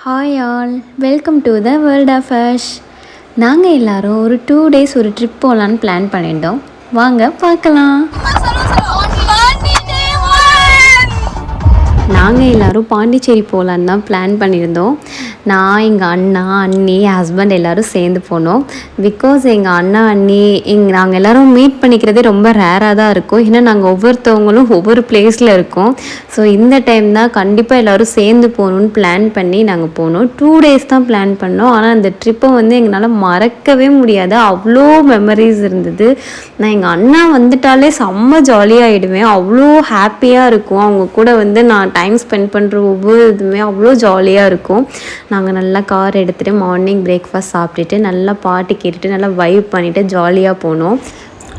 Hi all, welcome to the world of Ash. நாங்கள் எல்லோரும் ஒரு 2 days ஒரு ட்ரிப் போகலான்னு பிளான் பண்ணியிருந்தோம். வாங்க பார்க்கலாம். நாங்கள் எல்லோரும் பாண்டிச்சேரி போகலான்னு தான் பிளான் பண்ணியிருந்தோம். நான், எங்கள் அண்ணா, அண்ணி, ஹஸ்பண்ட் எல்லோரும் சேர்ந்து போனோம். பிகாஸ் எங்கள் அண்ணா, அண்ணி நாங்கள் எல்லோரும் மீட் பண்ணிக்கிறதே ரொம்ப ரேராக தான் இருக்கும். ஏன்னா நாங்கள் ஒவ்வொருத்தவங்களும் ஒவ்வொரு பிளேஸில் இருக்கோம். ஸோ இந்த டைம் தான் கண்டிப்பாக எல்லோரும் சேர்ந்து போகணுன்னு பிளான் பண்ணி நாங்கள் போனோம். 2 days தான் பிளான் பண்ணோம். ஆனால் அந்த ட்ரிப்பை வந்து எங்களால் மறக்கவே முடியாது. அவ்வளோ மெமரிஸ் இருந்தது. நான் எங்கள் அண்ணா வந்துட்டாலே செம்ம ஜாலியாகிடுவேன். அவ்வளோ ஹாப்பியாக இருக்கும். அவங்க கூட வந்து நான் டைம் ஸ்பெண்ட் பண்ணுற ஒவ்வொரு இதுவுமே அவ்வளோ ஜாலியாக இருக்கும். நாங்கள் நல்லா கார் எடுத்துகிட்டு மார்னிங் பிரேக்ஃபாஸ்ட் சாப்பிட்டுட்டு நல்லா பாட்டு கேட்டுட்டு நல்லா வைப் பண்ணிவிட்டு ஜாலியாக போனோம்.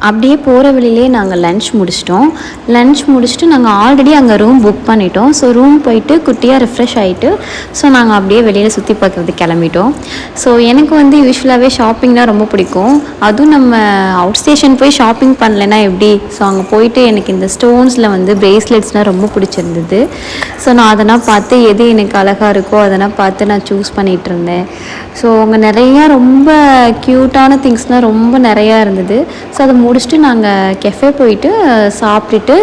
அப்படியே போகிற வழியிலே நாங்கள் லன்ச் முடிச்சுட்டு நாங்கள் ஆல்ரெடி அங்கே ரூம் புக் பண்ணிட்டோம். ஸோ ரூம் போயிட்டு குட்டியாக ரெஃப்ரெஷ் ஆகிட்டு ஸோ நாங்கள் அப்படியே வெளியில் சுற்றி பார்க்குறதுக்கு கிளம்பிட்டோம். ஸோ எனக்கு வந்து யூஸ்வலாகவே ஷாப்பிங்னால் ரொம்ப பிடிக்கும். அதுவும் நம்ம அவுட் ஸ்டேஷன் போய் ஷாப்பிங் பண்ணலைன்னா எப்படி? ஸோ அங்கே போயிட்டு எனக்கு இந்த ஸ்டோன்ஸில் வந்து பிரேஸ்லெட்ஸ்னால் ரொம்ப பிடிச்சிருந்தது. ஸோ நான் அதெல்லாம் பார்த்து எது எனக்கு அழகாக இருக்கோ அதெல்லாம் பார்த்து நான் சூஸ் பண்ணிகிட்டு இருந்தேன். ஸோ அங்கே நிறையா ரொம்ப க்யூட்டான திங்ஸ்னால் ரொம்ப நிறையா இருந்தது. ஸோ அதை முடிச்சுட்டு நாங்கள் கெஃபே போயிட்டு சாப்பிட்டுட்டு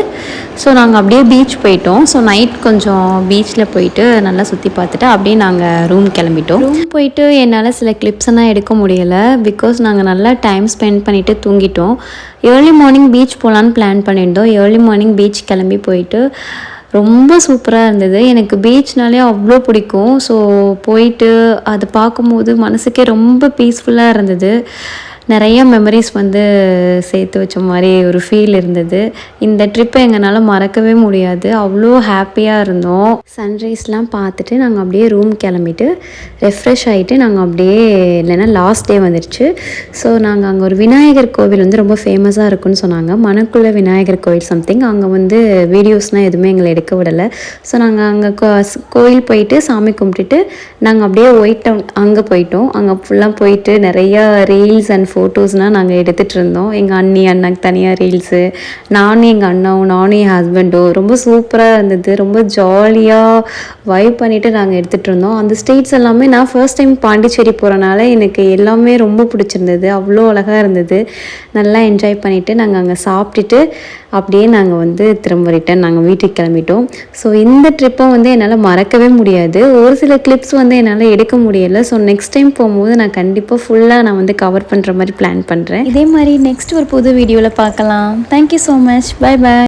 ஸோ நாங்கள் அப்படியே பீச் போயிட்டோம். ஸோ நைட் கொஞ்சம் பீச்சில் போயிட்டு நல்லா சுற்றி பார்த்துட்டு அப்படியே நாங்கள் ரூம் கிளம்பிட்டோம். ரூம் போயிட்டு என்னால் சில கிளிப்ஸ்லாம் எடுக்க முடியலை. பிகாஸ் நாங்கள் நல்லா டைம் ஸ்பெண்ட் பண்ணிவிட்டு தூங்கிட்டோம். ஏர்லி மார்னிங் பீச் போகலான்னு பிளான் பண்ணியிருந்தோம். ஏர்லி மார்னிங் பீச் கிளம்பி போயிட்டு ரொம்ப சூப்பராக இருந்தது. எனக்கு பீச்னாலே அவ்வளோ பிடிக்கும். ஸோ போயிட்டு அதை பார்க்கும்போது மனசுக்கே ரொம்ப பீஸ்ஃபுல்லாக இருந்தது. நிறைய மெமரிஸ் வந்து சேர்த்து வச்ச மாதிரி ஒரு ஃபீல் இருந்தது. இந்த ட்ரிப்பை எங்களால் மறக்கவே முடியாது. அவ்வளோ ஹாப்பியாக இருந்தோம். சன்ரைஸ்லாம் பார்த்துட்டு நாங்கள் அப்படியே ரூம் கிளம்பிட்டு ரெஃப்ரெஷ் ஆகிட்டு நாங்கள் அப்படியே இல்லைன்னா லாஸ்ட் டே வந்துடுச்சு. ஸோ நாங்கள் அங்கே ஒரு விநாயகர் கோவில் வந்து ரொம்ப ஃபேமஸாக இருக்குன்னு சொன்னாங்க. மணக்குள்ள விநாயகர் கோவில் சம்திங். அங்கே வந்து வீடியோஸ்னால் எதுவுமே எங்களை எடுக்க விடலை. ஸோ நாங்கள் அங்கே கோயில் போயிட்டு சாமி கும்பிட்டுட்டு நாங்கள் அப்படியே ஒயிட் டவுன் அங்கே போயிட்டோம். அங்கே ஃபுல்லாக போயிட்டு நிறையா ரீல்ஸ் அண்ட் ஃபோட்டோஸ்னால் நாங்கள் எடுத்துகிட்டு இருந்தோம். எங்கள் அண்ணாக்கு தனியாக ரீல்ஸு, நானும் எங்கள் அண்ணாவும் நானும் என் ஹஸ்பண்டும் ரொம்ப சூப்பராக இருந்தது. ரொம்ப ஜாலியாக வைப் பண்ணிவிட்டு நாங்கள் எடுத்துகிட்டு இருந்தோம். அந்த ஸ்டேட்ஸ் எல்லாமே நான் ஃபர்ஸ்ட் டைம் பாண்டிச்சேரி போகிறனால எனக்கு எல்லாமே ரொம்ப பிடிச்சிருந்தது. அவ்வளோ அழகாக இருந்தது. நல்லா என்ஜாய் பண்ணிவிட்டு நாங்கள் அங்கே சாப்பிட்டுட்டு அப்படியே நாங்கள் வந்து திரும்ப ரிட்டன் நாங்கள் வீட்டுக்கு கிளம்பிட்டோம். ஸோ இந்த ட்ரிப்பை வந்து என்னால் மறக்கவே முடியாது. ஒரு சில கிளிப்ஸ் வந்து என்னால் எடுக்க முடியலை. ஸோ நெக்ஸ்ட் டைம் போகும்போது நான் கண்டிப்பாக ஃபுல்லாக நான் வந்து கவர் பண்ணுற மாதிரி பிளான் பண்ணுறேன். இதே மாதிரி நெக்ஸ்ட் ஒரு புது வீடியோவில் பார்க்கலாம். Thank you so much. Bye bye.